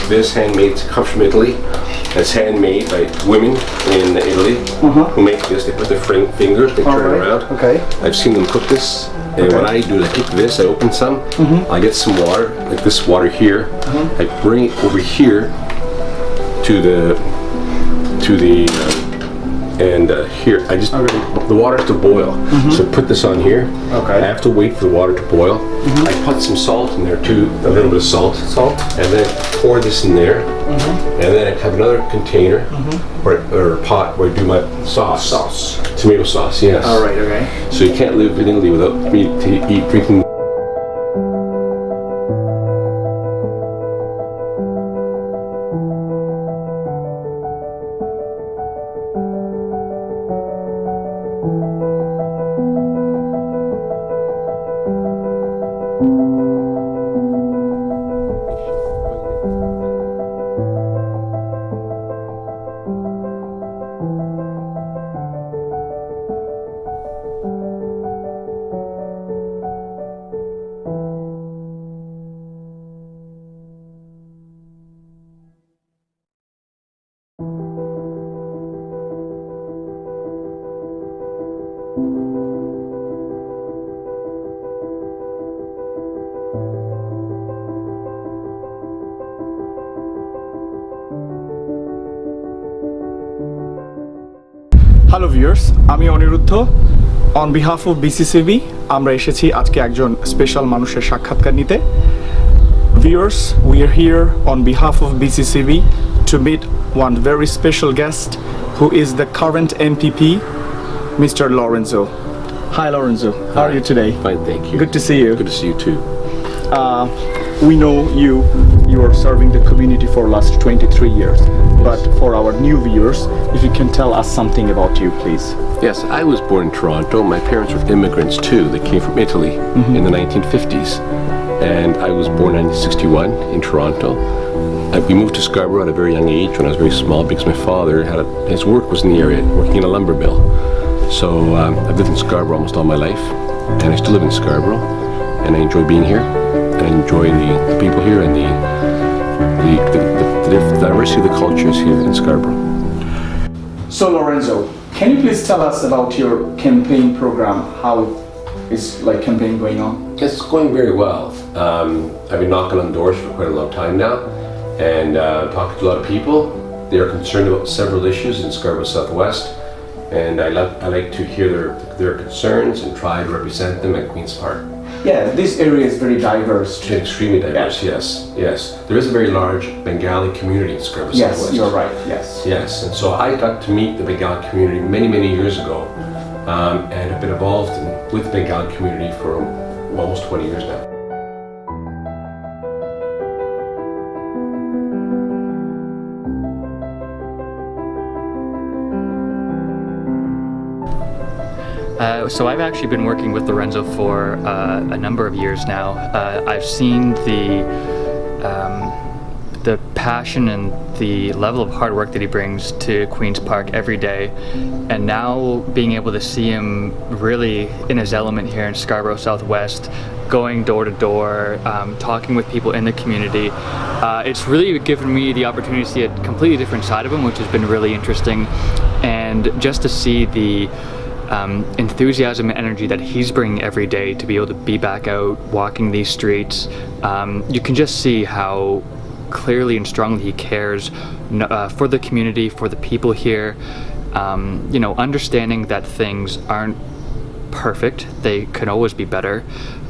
This handmade comes from Italy. It's handmade by women in Italy who make this. They put their fingers, they turn it around. Okay. I've seen them cook this. And what I do is I take this, I open some, I get some water, like this water here. I bring it over here to the here. I just the water has to boil. So put this on here. Okay. I have to wait for the water to boil. I put some salt in there too, a little bit of salt. And then pour this in there. And then I have another container or a pot where I do my sauce. Tomato sauce, yes. All right. Okay. So you can't live in Italy without drinking. Hello viewers, আমি Aniruddha. On behalf of BCCB আমরা এসেছি আজকে একজন special মানুষের সাক্ষাৎকার নিতে। Viewers, we are here on behalf of BCCB to meet one very special guest who is the current MPP, Mr. Lorenzo. Hi Lorenzo, how are you today? Fine, thank you. Good to see you. Good to see you too. We know you are serving the community for last 23 years. But for our new viewers, if you can tell us something about you, please. Yes, I was born in Toronto. My parents were immigrants too. They came from Italy in the 1950s. And I was born in 1961 in Toronto. We moved to Scarborough at a very young age when I was very small because my father his work was in the area, working in a lumber mill. So I've lived in Scarborough almost all my life, and I still live in Scarborough, and I enjoy being here. I enjoy the people here and the diversity of the cultures here in Scarborough. So Lorenzo, can you please tell us about your campaign program? How is campaign going on? It's going very well. I've been knocking on doors for quite a long time now, and talking to a lot of people. They are concerned about several issues in Scarborough South West, and I like to hear their concerns and try to represent them at Queen's Park. Yeah, this area is very diverse. Extremely diverse, yes. There is a very large Bengali community in Scarborough South West. Yes, you're right, Yes, and so I got to meet the Bengali community many years ago, and have been involved with the Bengali community for almost 20 years now. So I've actually been working with Lorenzo for a number of years now. I've seen the passion and the level of hard work that he brings to Queen's Park every day, and now being able to see him really in his element here in Scarborough South West, going door to door, talking with people in the community. It's really given me the opportunity to see a completely different side of him, which has been really interesting, and just to see the enthusiasm and energy that he's bringing every day to be able to be back out walking these streets. You can just see how clearly and strongly he cares for the community, for the people here. You know, understanding that things aren't perfect, they can always be better,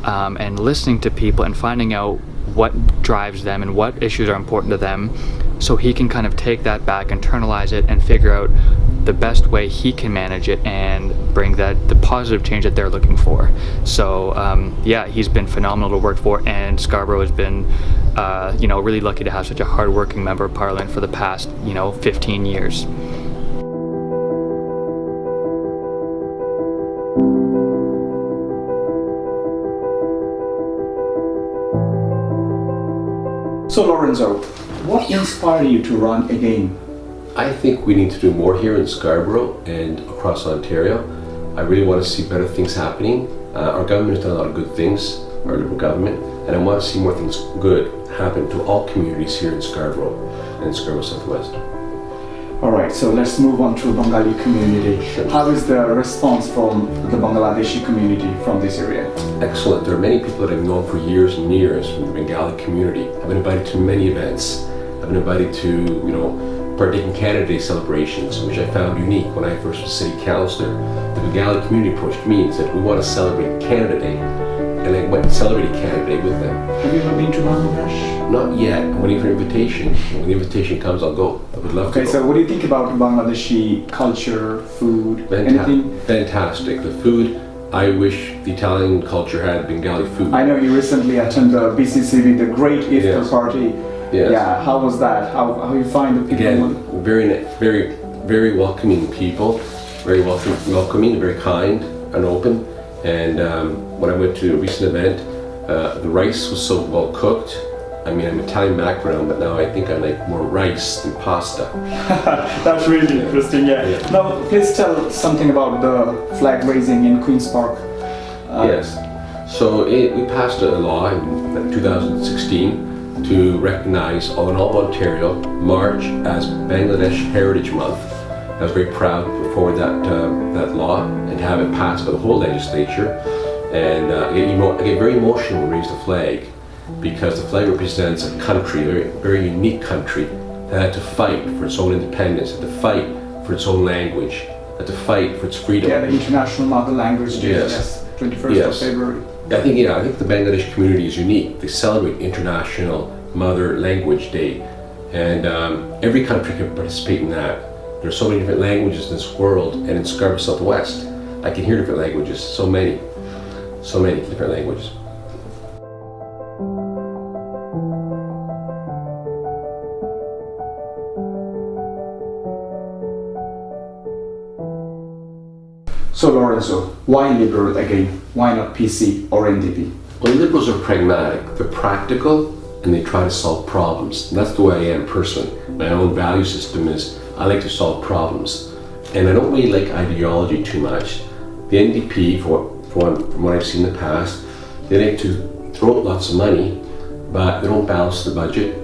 and listening to people and finding out what drives them and what issues are important to them, so he can kind of take that back, internalize it, and figure out the best way he can manage it and bring the positive change that they're looking for. So yeah, he's been phenomenal to work for, and Scarborough has been you know, really lucky to have such a hard-working member of Parliament for the past, you know, 15 years. So Lorenzo, what inspired you to run again? I think we need to do more here in Scarborough and across Ontario. I really want to see better things happening. Our government has done a lot of good things, our Liberal government, and I want to see more things good happen to all communities here in Scarborough and in Scarborough South West. Alright, so let's move on to Bengali community. Sure. How is the response from the Bangladeshi community from this area? Excellent. There are many people that I've known for years and years from the Bengali community. I've been invited to many events. I've been invited to, you know, partake in Canada Day celebrations, which I found unique when I first was city councillor. The Bengali community approached me and said, we want to celebrate Canada Day. And I went and celebrated Canada Day with them. Have you ever been to Bangladesh? Not yet. I'm waiting for an invitation. When the invitation comes, I'll go. I would love to Okay, go. so what do you think about Bangladeshi culture, food, anything? Fantastic. The food, I wish the Italian culture had Bengali food. I know you recently attended the BCCB, the great iftar Yes. party. Yes. Yeah, how was that? How you find the people? Again, very welcoming people, very welcoming, very kind and open. And when I went to a recent event, the rice was so well cooked. I mean, I'm Italian background, but now I think I like more rice than pasta. That's really interesting, yeah. Now, please tell something about the flag raising in Queen's Park. Yes. So we passed a law in 2016 to recognize all in all of Ontario March as Bangladesh Heritage Month. I was very proud to put forward that law and have it passed by the whole legislature. And I get very emotional when we raise the flag, because the flag represents a country, a very unique country, that had to fight for its own independence, had to fight for its own language, had to fight for its freedom. Yeah, the International Mother Language Day, yes, 21st of February. I think the Bangladesh community is unique. They celebrate International Mother Language Day, and every country can participate in that. There are so many different languages in this world, and in Scarborough South West, I can hear different languages, so many different languages. So Lorenzo, why Liberal again? Why not PC or NDP? Well, Liberals are pragmatic, they're practical, and they try to solve problems. And that's the way I am personally. My own value system is I like to solve problems. And I don't really like ideology too much. The NDP, from what I've seen in the past, they like to throw out lots of money, but they don't balance the budget.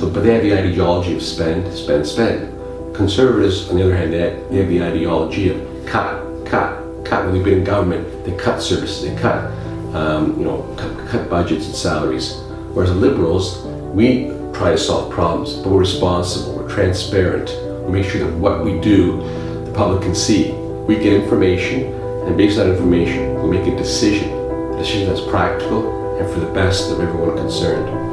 But they have the ideology of spend, spend, spend. Conservatives, on the other hand, they have the ideology of cut. When they've been in government, they cut services, they cut budgets and salaries. Whereas the Liberals, we try to solve problems, but we're responsible, we're transparent, we make sure that what we do, the public can see. We get information, and based on that information, we make a decision that's practical and for the best of everyone concerned.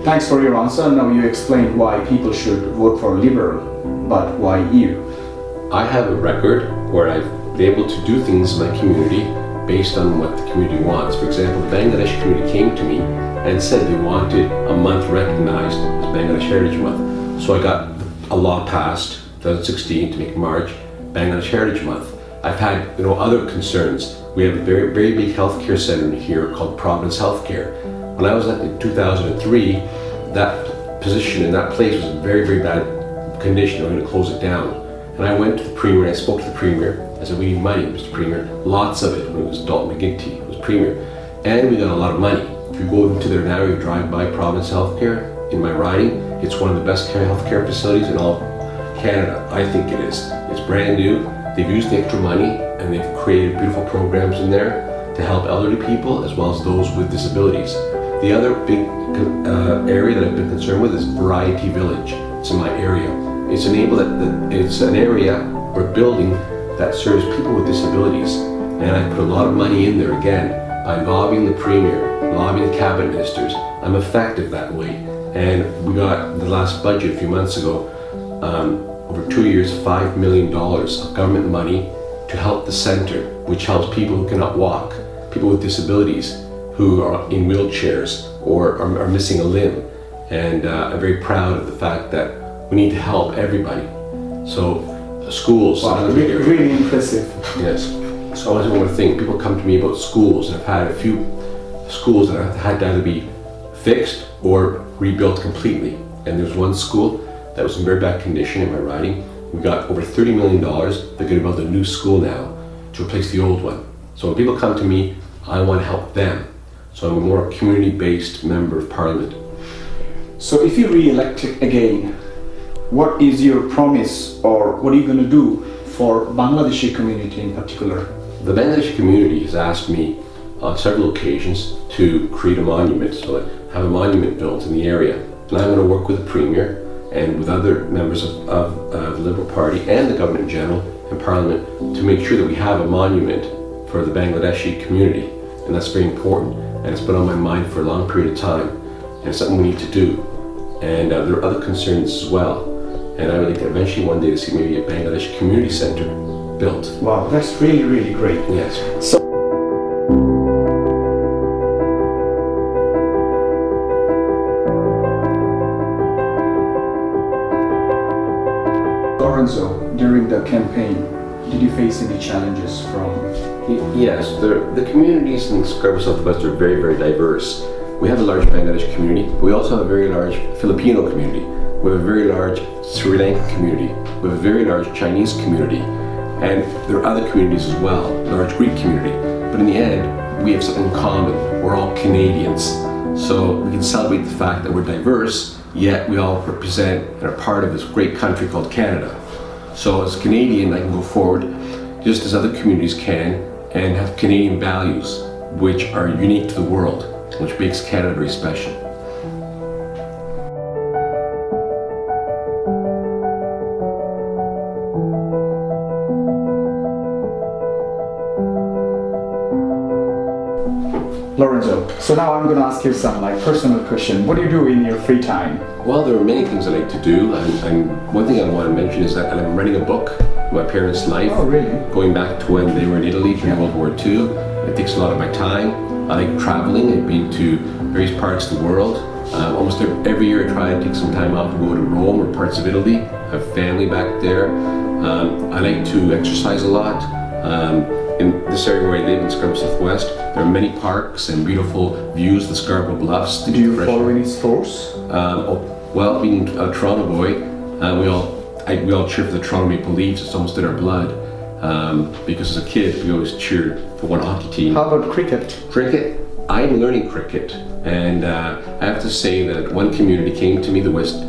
Thanks for your answer. Now you explained why people should vote for Liberal, but why you? I have a record where I've been able to do things in my community based on what the community wants. For example, the Bangladesh community came to me and said they wanted a month recognized as Bangladesh Heritage Month. So I got a law passed, 2016, to make March Bangladesh Heritage Month. I've had other concerns. We have a very, very big healthcare center in here called Providence Healthcare. When I was in 2003, that position in that place was in very, very bad condition. They were going to close it down. And I went to the Premier and I spoke to the Premier. I said, we need money, Mr. Premier. Lots of it. When it was Dalton McGuinty, it was Premier. And we got a lot of money. If you go into there now, you drive by Providence Healthcare in my riding, it's one of the best healthcare facilities in all of Canada. I think it is. It's brand new. They've used the extra money and they've created beautiful programs in there to help elderly people as well as those with disabilities. The other big area that I've been concerned with is Variety Village. It's in my area. It's it's an area or building that serves people with disabilities. And I put a lot of money in there again by lobbying the Premier, lobbying the cabinet ministers. I'm effective that way. And we got the last budget a few months ago, over 2 years, $5 million of government money to help the center, which helps people who cannot walk, people with disabilities who are in wheelchairs or are missing a limb. And I'm very proud of the fact that we need to help everybody. So schools. Wow, really impressive. Yes. So I want to think, people come to me about schools, and I've had a few schools that have had to either be fixed or rebuilt completely. And there's one school that was in very bad condition in my riding. We got over $30 million. They're going to build a new school now to replace the old one. So when people come to me, I want to help them. So I'm a more community-based member of parliament. So if you're re-elected again, what is your promise or what are you going to do for Bangladeshi community in particular? The Bangladeshi community has asked me on several occasions to create a monument, so I have a monument built in the area. And I'm going to work with the Premier and with other members of the Liberal Party and the government in general and Parliament to make sure that we have a monument for the Bangladeshi community. And that's very important. And it's been on my mind for a long period of time. And it's something we need to do. And there are other concerns as well. And I would like to eventually one day to see maybe a Bangladesh community center built. Wow, that's really, really great. Yes. So Lorenzo, during the campaign, did you face any challenges from? Yes, the communities in Scarborough South West are very, very diverse. We have a large Bangladesh community. We also have a very large Filipino community. We have a very large Sri Lankan community. We have a very large Chinese community. And there are other communities as well, large Greek community. But in the end, we have something in common. We're all Canadians. So we can celebrate the fact that we're diverse, yet we all represent and are part of this great country called Canada. So as a Canadian, I can go forward, just as other communities can, and have Canadian values, which are unique to the world, which makes Canada very special. Lorenzo, so now I'm going to ask you some personal question. What do you do in your free time? Well, there are many things I like to do, and one thing I want to mention is that I'm writing a book, my parents' life, Oh, really? going back to when they were in Italy during World War II. It takes a lot of my time. I like traveling. I've been to various parts of the world. Almost every year I try and take some time off to go to Rome or parts of Italy. I have family back there. I like to exercise a lot. In this area where I live in Scarborough South West, there are many parks and beautiful views of the Scarborough Bluffs. Do you follow any sports? Well, being a Toronto boy, we all cheer for the Toronto Maple Leafs. It's almost in our blood. Because as a kid, we always cheered for one hockey team. How about cricket? Cricket? I'm learning cricket, and I have to say that one community came to me, the West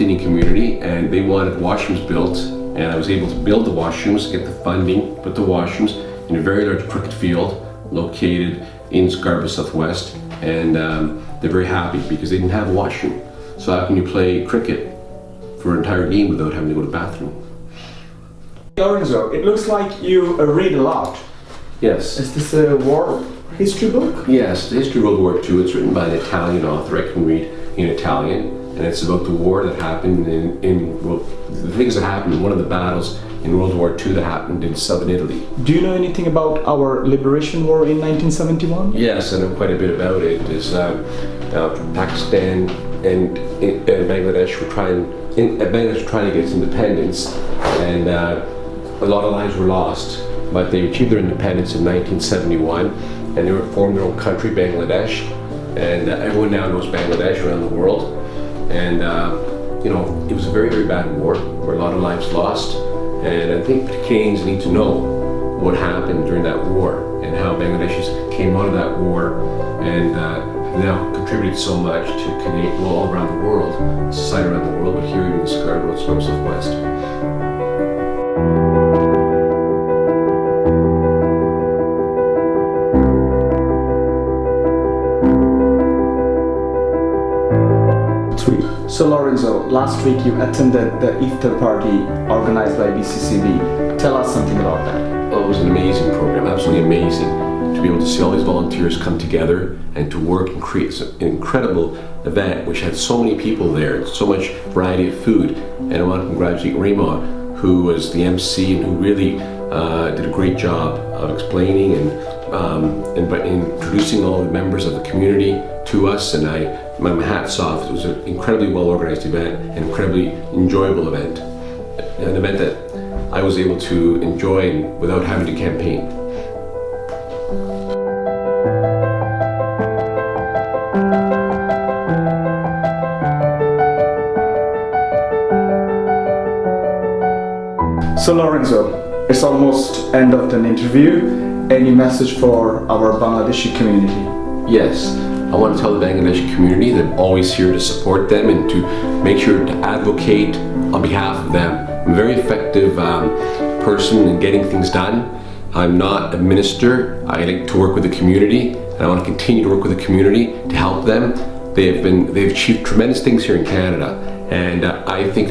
Indian community, and they wanted washrooms built, and I was able to build the washrooms, get the funding, put the washrooms in a very large cricket field located in Scarborough South West, and they're very happy because they didn't have a washroom. So how can you play cricket for an entire game without having to go to the bathroom? Lorenzo, it looks like you read a lot. Yes. Is this a war history book? Yes, the history of World War II. It's written by an Italian author. I can read in Italian, and it's about the war that happened the things that happened in one of the battles in World War II that happened in southern Italy. Do you know anything about our liberation war in 1971? Yes, I know quite a bit about it. Pakistan and Bangladesh were trying to get its independence, and a lot of lives were lost. But they achieved their independence in 1971, and they formed their own country, Bangladesh. And everyone now knows Bangladesh around the world. And it was a very, very bad war where a lot of lives lost. And I think Canadians need to know what happened during that war and how Bangladeshis came out of that war and now contributed so much to Canadian, all around the world, society around the world, but here in Scarborough South West. So Lorenzo, last week you attended the Iftar party organized by BCCB. Tell us something about that. Oh, it was an amazing program, absolutely amazing. To be able to see all these volunteers come together and to work and create an incredible event which had so many people there, so much variety of food. And I want to congratulate Rima, who was the MC and who really did a great job of explaining and by introducing all the members of the community to us. And my hat's off. It was an incredibly well-organized event, an incredibly enjoyable event, an event that I was able to enjoy without having to campaign. So Lorenzo, it's almost end of an interview. Any message for our Bangladeshi community? Yes, I want to tell the Bangladeshi community that I'm always here to support them and to make sure to advocate on behalf of them. I'm a very effective person in getting things done. I'm not a minister. I like to work with the community, and I want to continue to work with the community to help them. They've achieved tremendous things here in Canada, and I think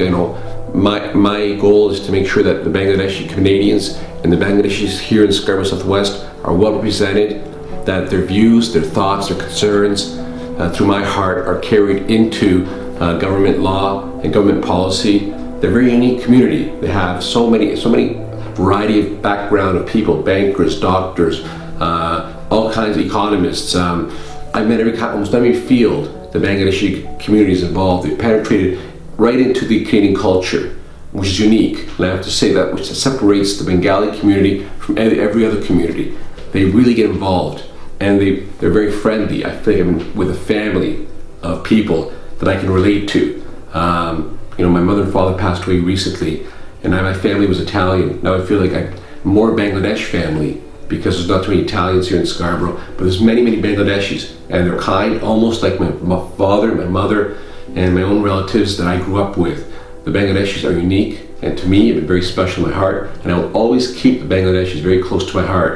my goal is to make sure that the Bangladeshi Canadians and the Bangladeshis here in Scarborough South West are well represented, that their views, their thoughts, their concerns through my heart are carried into government law and government policy. They're a very unique community. They have so many variety of background of people, bankers, doctors, all kinds of economists. I've met almost every field the Bangladeshi community is involved. They've penetrated right into the Canadian culture, which is unique. And I have to say that which separates the Bengali community from every other community. They really get involved, and they're very friendly. I feel like I'm with a family of people that I can relate to. My mother and father passed away recently, and my family was Italian. Now I feel like I'm more Bangladesh family because there's not too many Italians here in Scarborough, but there's many Bangladeshis, and they're kind, almost like my father, my mother, and my own relatives that I grew up with. The Bangladeshis are unique, and to me, have been very special in my heart, and I will always keep the Bangladeshis very close to my heart.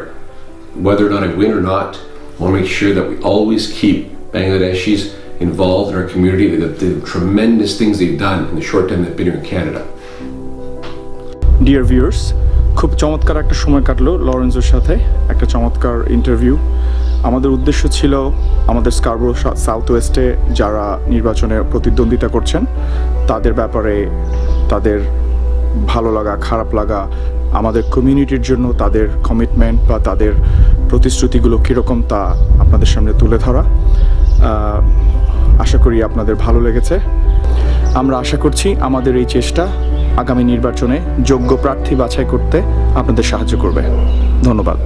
Whether or not I win or not, I want to make sure that we always keep Bangladeshis involved in our community. The tremendous things they've done in the short time they've been here in Canada. Dear viewers, খুব চমৎকার একটা সময় কাটলো লরেন্জোর সাথে, একটা চমৎকার interview. আমাদের উদ্দেশ্য ছিল আমাদের স্কারবোরো সাউথ ওয়েস্টে যারা নির্বাচনে প্রতিদ্বন্দ্বিতা করছেন তাদের ব্যাপারে তাদের ভালো লাগা, খারাপ লাগা, আমাদের কমিউনিটির জন্য তাদের কমিটমেন্ট বা তাদের প্রতিশ্রুতিগুলো কীরকম তা আপনাদের সামনে তুলে ধরা। আশা করি আপনাদের ভালো লেগেছে। আমরা আশা করছি আমাদের এই চেষ্টা আগামী নির্বাচনে যোগ্য প্রার্থী বাছাই করতে আপনাদের সাহায্য করবে। ধন্যবাদ।